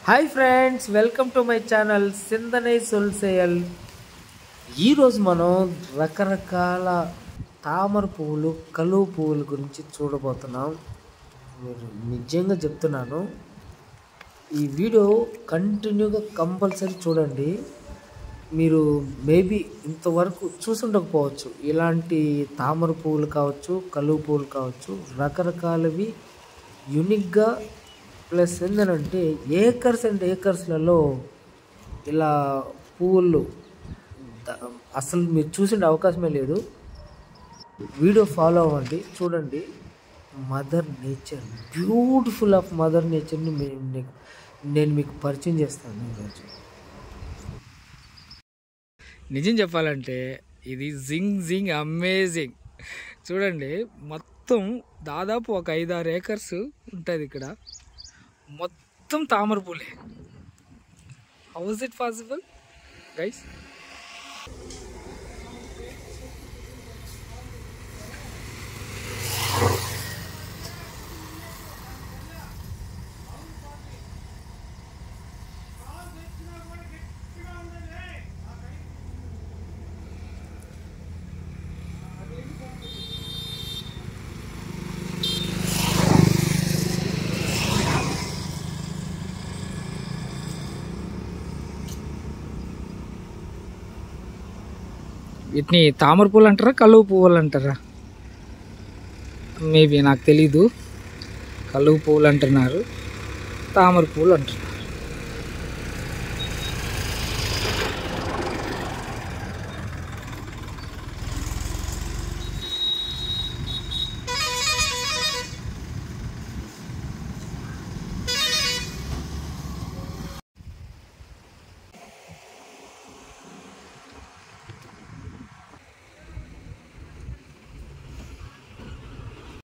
Hi friends, welcome to my channel Sindhanai Solseyal. ఈరోజు మనం రకరకాల తామర పువ్వులు, కలువ పువ్వుల గురించి చూడబోతున్నాం. మీరు నిజంగా చెప్తున్నాను, ఈ వీడియో కంటిన్యూగా కంపల్సరీ చూడండి. మీరు మేబీ ఇంతవరకు చూసుండకపోవచ్చు. ఇలాంటి తామర పువ్వులు కావచ్చు, కలువ పువ్వులు కావచ్చు, రకరకాలవి యూనిక్గా ప్లస్ ఏంటంటే ఏకర్స్ అండ్ ఏకర్స్లలో ఇలా పువ్వులు అసలు మీరు చూసిన అవకాశమే లేదు. వీడియో ఫాలో అవ్వండి, చూడండి. Mother nature, beautiful of mother నేచర్ని నేను మీకు పరిచయం చేస్తాను ఈరోజు. నిజం చెప్పాలంటే ఇది జింగ్ అమేజింగ్. చూడండి, మొత్తం దాదాపు ఒక 5-6 ఏకర్స్ ఉంటుంది ఇక్కడ. మొత్తం తామర పూలే. How is it possible guys? వీటిని తామర పువ్వులు అంటారా, కలువ పువ్వులు అంటారా? మేబీ నాకు తెలీదు. కలువ పువ్వులు అంటున్నారు, తామర పువ్వులు అంటారు.